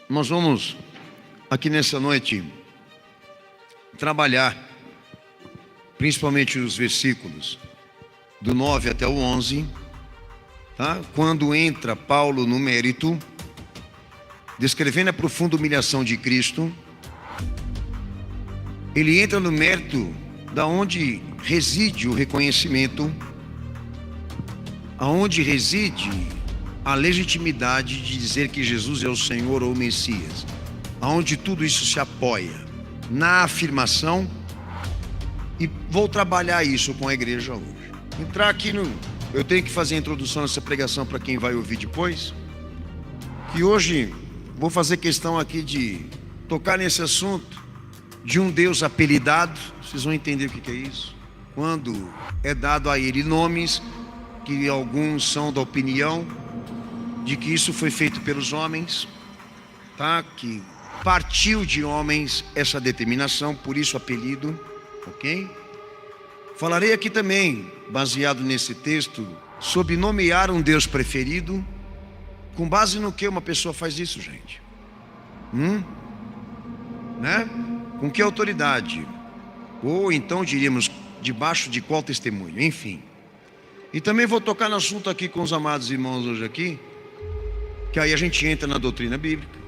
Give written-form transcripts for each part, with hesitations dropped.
Nós vamos aqui nessa noite trabalhar principalmente os versículos do 9 até o 11, tá? Quando entra Paulo no mérito, descrevendo a profunda humilhação de Cristo, ele entra no mérito da onde reside o reconhecimento, aonde reside a legitimidade de dizer que Jesus é o Senhor ou o Messias, aonde tudo isso se apoia na afirmação, e vou trabalhar isso com a igreja hoje. Entrar aqui eu tenho que fazer a introdução dessa pregação para quem vai ouvir depois, que hoje vou fazer questão aqui de tocar nesse assunto de um Deus apelidado. Vocês vão entender o que é isso, quando é dado a ele nomes que alguns são da opinião de que isso foi feito pelos homens, tá? Que partiu de homens essa determinação, por isso apelido, ok? Falarei aqui também, baseado nesse texto, sobre nomear um Deus preferido. Com base no que uma pessoa faz isso, gente? Né? Com que autoridade? Ou então diríamos, debaixo de qual testemunho? Enfim. E também vou tocar no assunto aqui com os amados irmãos hoje aqui, que aí a gente entra na doutrina bíblica,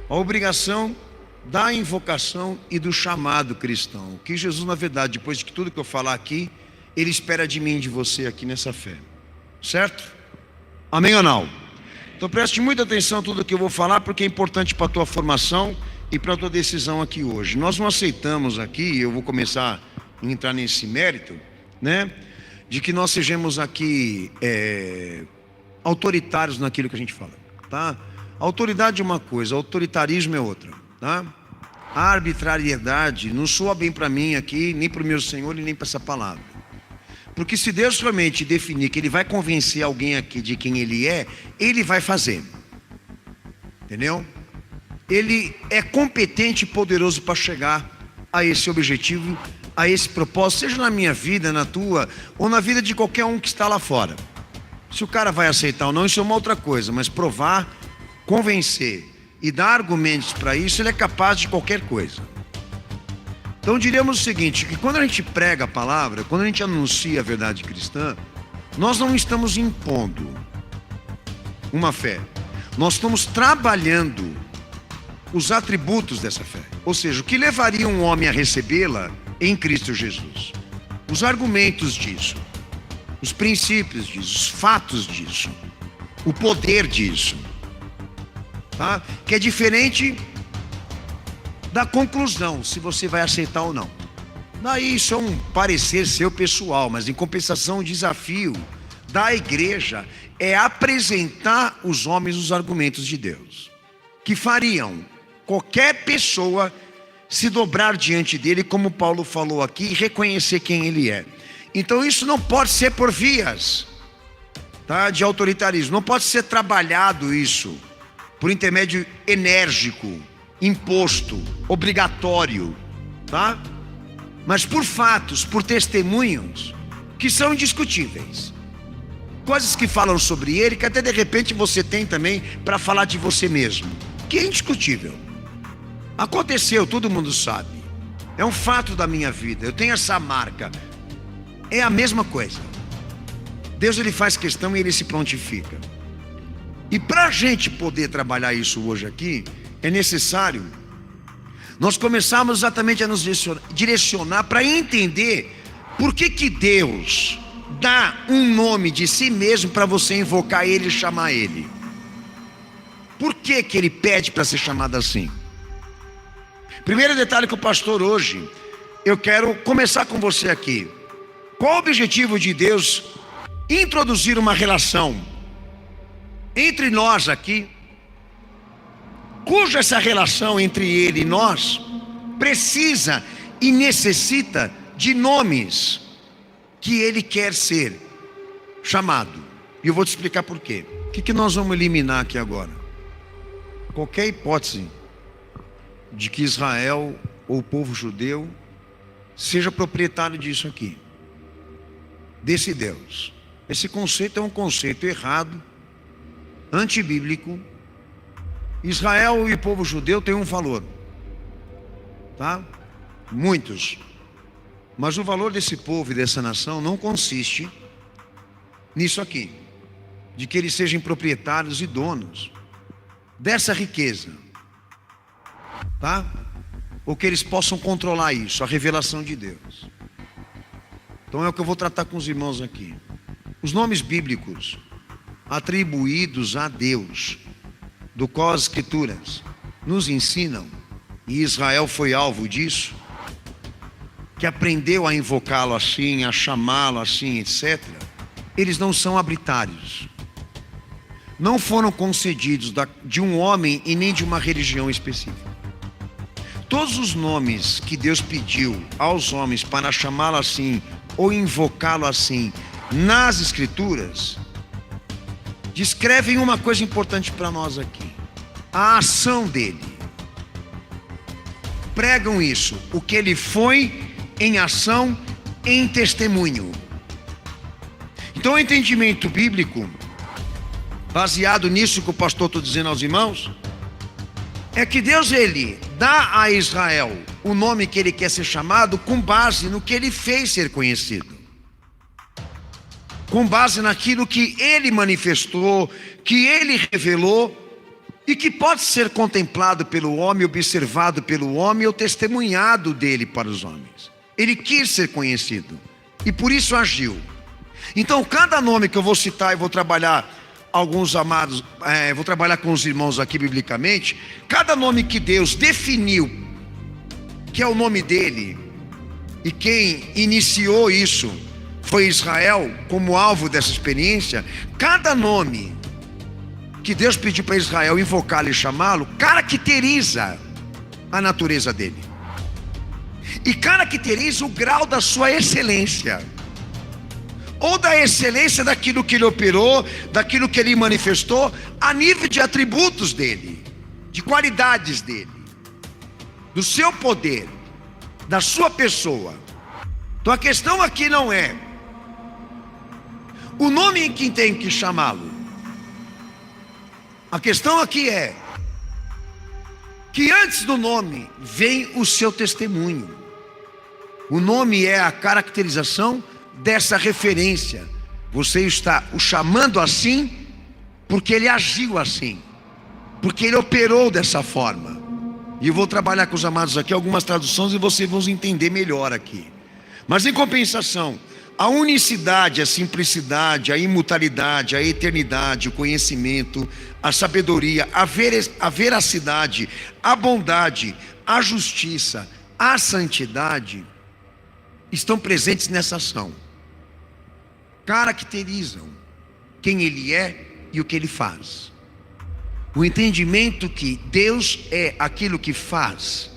a obrigação da invocação e do chamado cristão, que Jesus, na verdade, depois de tudo que eu falar aqui, ele espera de mim e de você aqui nessa fé, certo? Amém ou não? Então preste muita atenção a tudo que eu vou falar, porque é importante para a tua formação e para a tua decisão aqui hoje. Nós não aceitamos aqui, eu vou começar a entrar nesse mérito, né, de que nós sejamos aqui autoritários naquilo que a gente fala, tá? Autoridade é uma coisa, autoritarismo é outra, tá? A arbitrariedade não soa bem para mim aqui, nem para o meu Senhor e nem para essa palavra. Porque se Deus realmente definir que Ele vai convencer alguém aqui de quem Ele é, Ele vai fazer. Entendeu? Ele é competente e poderoso para chegar a esse objetivo, a esse propósito, seja na minha vida, na tua, ou na vida de qualquer um que está lá fora. Se o cara vai aceitar ou não, isso é uma outra coisa, mas provar, convencer e dar argumentos para isso, ele é capaz de qualquer coisa. Então diríamos o seguinte, que quando a gente prega a palavra, quando a gente anuncia a verdade cristã, nós não estamos impondo uma fé, nós estamos trabalhando os atributos dessa fé, ou seja, o que levaria um homem a recebê-la em Cristo Jesus, os argumentos disso, os princípios disso, os fatos disso, o poder disso, tá? Que é diferente da conclusão, se você vai aceitar ou não. Daí isso é um parecer seu pessoal, mas em compensação o desafio da igreja é apresentar os homens os argumentos de Deus, que fariam qualquer pessoa se dobrar diante dele, como Paulo falou aqui, e reconhecer quem ele é. Então isso não pode ser por vias, tá, de autoritarismo, não pode ser trabalhado isso por intermédio enérgico, imposto, obrigatório, tá? Mas por fatos, por testemunhos que são indiscutíveis, coisas que falam sobre ele, que até de repente você tem também para falar de você mesmo, que é indiscutível. Aconteceu, todo mundo sabe, é um fato da minha vida, eu tenho essa marca, é a mesma coisa. Deus, ele faz questão e ele se prontifica. E para a gente poder trabalhar isso hoje aqui, é necessário nós começarmos exatamente a nos direcionar para entender por que Deus dá um nome de si mesmo para você invocar ele e chamar ele. Por que ele pede para ser chamado assim? Primeiro detalhe que o pastor hoje, eu quero começar com você aqui. Qual o objetivo de Deus introduzir uma relação entre nós aqui, cuja essa relação entre ele e nós precisa e necessita de nomes que ele quer ser chamado? E eu vou te explicar por quê. O que nós vamos eliminar aqui agora? Qualquer hipótese de que Israel ou o povo judeu seja proprietário disso aqui, desse Deus. Esse conceito é um conceito errado, antibíblico, Israel e o povo judeu têm um valor, tá? Muitos. Mas o valor desse povo e dessa nação não consiste nisso aqui, de que eles sejam proprietários e donos dessa riqueza, tá? Ou que eles possam controlar isso, a revelação de Deus. Então é o que eu vou tratar com os irmãos aqui. Os nomes bíblicos atribuídos a Deus, do qual as Escrituras nos ensinam, e Israel foi alvo disso, que aprendeu a invocá-lo assim, a chamá-lo assim, etc. Eles não são arbitrários, não foram concedidos de um homem e nem de uma religião específica. Todos os nomes que Deus pediu aos homens para chamá-lo assim ou invocá-lo assim nas Escrituras descrevem uma coisa importante para nós aqui: a ação dele. Pregam isso, o que ele foi em ação, em testemunho. Então o entendimento bíblico, baseado nisso que o pastor está dizendo aos irmãos, é que Deus, ele dá a Israel o nome que ele quer ser chamado com base no que ele fez ser conhecido, com base naquilo que ele manifestou, que ele revelou e que pode ser contemplado pelo homem, observado pelo homem ou testemunhado dele para os homens. Ele quis ser conhecido e por isso agiu. Então cada nome que eu vou citar e vou trabalhar alguns amados, vou trabalhar com os irmãos aqui biblicamente, cada nome que Deus definiu que é o nome dele, e quem iniciou isso foi Israel como alvo dessa experiência. Cada nome que Deus pediu para Israel invocá-lo e chamá-lo caracteriza a natureza dele e caracteriza o grau da sua excelência, ou da excelência daquilo que ele operou, daquilo que ele manifestou, a nível de atributos dele, de qualidades dele, do seu poder, da sua pessoa. Então a questão aqui não é o nome em que tem que chamá-lo. A questão aqui é que antes do nome vem o seu testemunho. O nome é a caracterização dessa referência. Você está o chamando assim porque ele agiu assim, porque ele operou dessa forma. E eu vou trabalhar com os amados aqui algumas traduções e vocês vão entender melhor aqui. Mas em compensação, a unicidade, a simplicidade, a imutabilidade, a eternidade, o conhecimento, a sabedoria, a veracidade, a bondade, a justiça, a santidade estão presentes nessa ação. Caracterizam quem ele é e o que ele faz. O entendimento que Deus é aquilo que faz,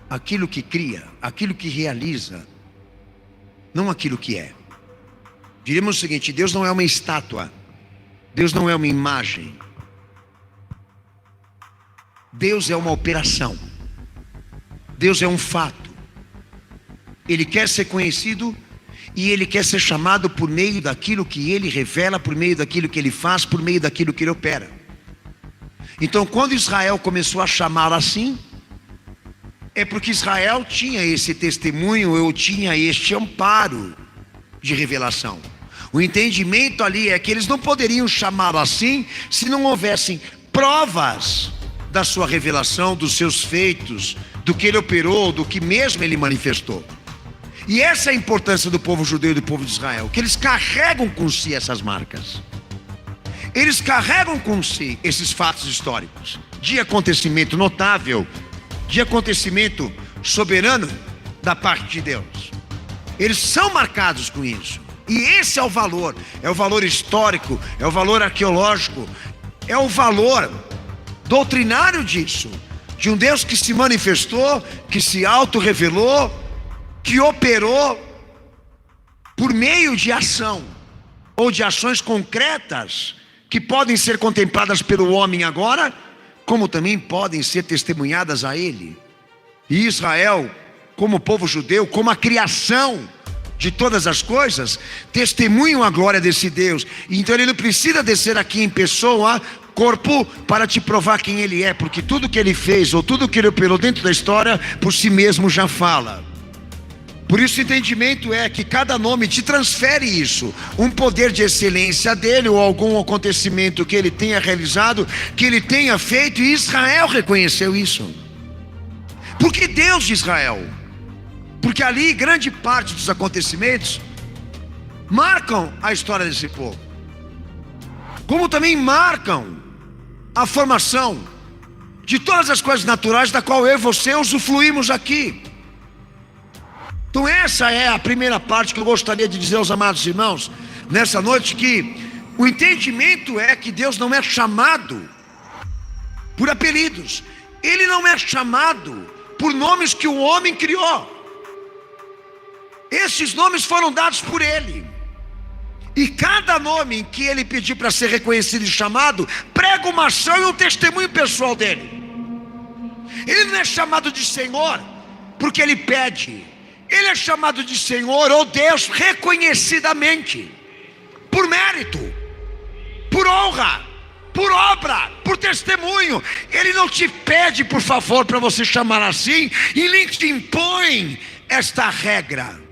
aquilo que cria, aquilo que realiza, não aquilo que é. Diríamos o seguinte: Deus não é uma estátua, Deus não é uma imagem, Deus é uma operação, Deus é um fato. Ele quer ser conhecido e ele quer ser chamado por meio daquilo que ele revela, por meio daquilo que ele faz, por meio daquilo que ele opera. Então quando Israel começou a chamá-lo assim, é porque Israel tinha esse testemunho, ou tinha este amparo de revelação. O entendimento ali é que eles não poderiam chamá-lo assim se não houvessem provas da sua revelação, dos seus feitos, do que ele operou, do que mesmo ele manifestou. E essa é a importância do povo judeu e do povo de Israel, que eles carregam com si essas marcas. Eles carregam com si esses fatos históricos, de acontecimento notável, de acontecimento soberano da parte de Deus. Eles são marcados com isso. E esse é o valor histórico, é o valor arqueológico, é o valor doutrinário disso, de um Deus que se manifestou, que se auto-revelou, que operou por meio de ação, ou de ações concretas, que podem ser contempladas pelo homem agora, como também podem ser testemunhadas a ele. E Israel, como povo judeu, como a criação de todas as coisas, testemunham a glória desse Deus. Então ele não precisa descer aqui em pessoa corpo para te provar quem ele é, porque tudo que ele fez ou tudo que ele operou dentro da história, por si mesmo já fala. Por isso o entendimento é que cada nome te transfere isso, um poder de excelência dele, ou algum acontecimento que ele tenha realizado, que ele tenha feito, e Israel reconheceu isso. Por que Deus de Israel? Porque ali grande parte dos acontecimentos marcam a história desse povo, como também marcam a formação de todas as coisas naturais da qual eu e você usufruímos aqui. Então essa é a primeira parte que eu gostaria de dizer aos amados irmãos nessa noite, que o entendimento é que Deus não é chamado por apelidos, Ele não é chamado por nomes que o homem criou. Esses nomes foram dados por Ele, e cada nome que Ele pediu para ser reconhecido e chamado prega uma ação e um testemunho pessoal dele. Ele não é chamado de Senhor porque Ele pede, Ele é chamado de Senhor ou Deus reconhecidamente, por mérito, por honra, por obra, por testemunho. Ele não te pede por favor para você chamar assim, e nem te impõe esta regra,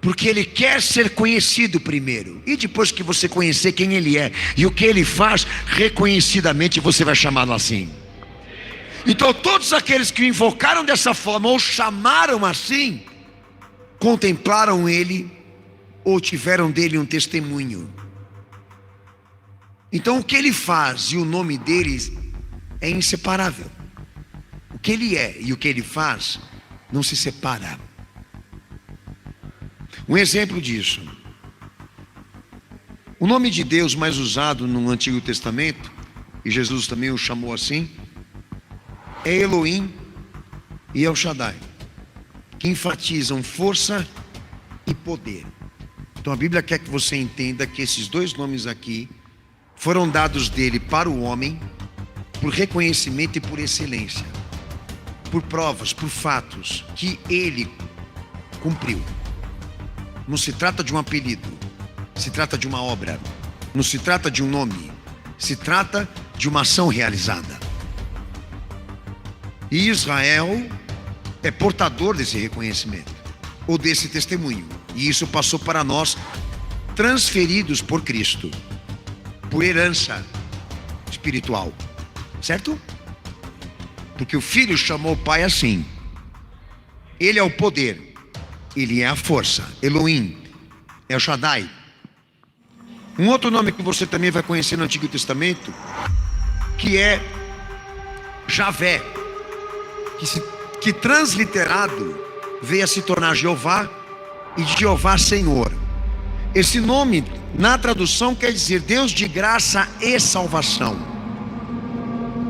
porque Ele quer ser conhecido primeiro, e depois que você conhecer quem Ele é e o que Ele faz, reconhecidamente você vai chamá-lo assim. Então todos aqueles que o invocaram dessa forma, ou chamaram assim, contemplaram Ele, ou tiveram dele um testemunho. Então o que Ele faz e o nome dele é inseparável. O que Ele é e o que Ele faz não se separa. Um exemplo disso: o nome de Deus mais usado no Antigo Testamento, e Jesus também o chamou assim, é Elohim e El Shaddai, que enfatizam força e poder. Então a Bíblia quer que você entenda que esses dois nomes aqui foram dados dele para o homem por reconhecimento e por excelência, por provas, por fatos que ele cumpriu. Não se trata de um apelido, se trata de uma obra. Não se trata de um nome, se trata de uma ação realizada. E Israel é portador desse reconhecimento, ou desse testemunho, e isso passou para nós, transferidos por Cristo, por herança espiritual, certo? Porque o Filho chamou o Pai assim. Ele é o poder, Ele é a força, Elohim, El Shaddai. Um outro nome que você também vai conhecer no Antigo Testamento, que é Javé, que transliterado veio a se tornar Jeová, e de Jeová Senhor. Esse nome na tradução quer dizer Deus de graça e salvação.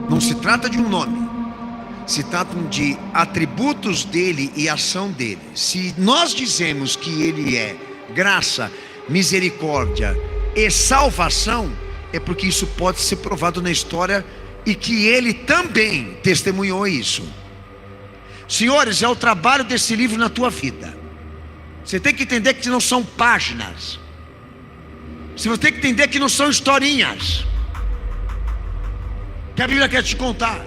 Não se trata de um nome, se tratam de atributos dele e ação dele. Se nós dizemos que ele é graça, misericórdia e salvação, é porque isso pode ser provado na história, e que ele também testemunhou isso. Senhores, é o trabalho desse livro na tua vida. Você tem que entender que não são páginas, você tem que entender que não são historinhas que a Bíblia quer te contar.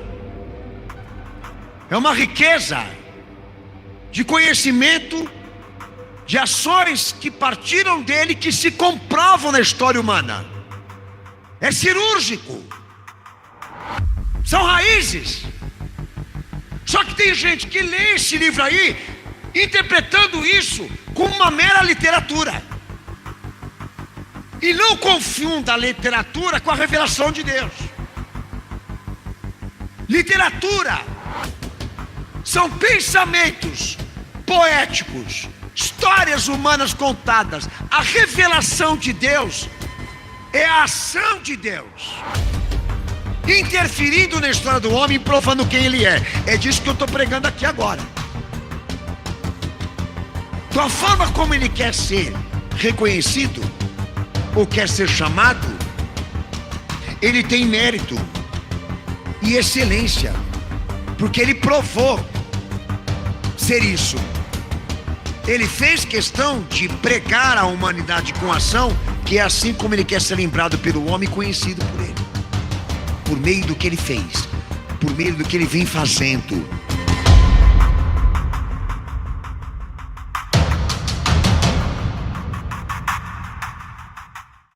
É uma riqueza de conhecimento, de ações que partiram dele, que se comprovam na história humana. É cirúrgico, são raízes. Só que tem gente que lê esse livro aí, interpretando isso como uma mera literatura, e não confunda a literatura com a revelação de Deus. Literatura são pensamentos poéticos, histórias humanas contadas. A revelação de Deus é a ação de Deus interferindo na história do homem, provando quem ele é. É disso que eu estou pregando aqui agora. Então a forma como ele quer ser reconhecido, ou quer ser chamado, ele tem mérito e excelência, porque ele provou ser isso. Ele fez questão de pregar à humanidade com ação Porque é assim como ele quer ser lembrado pelo homem, conhecido por ele, por meio do que ele fez, por meio do que ele vem fazendo.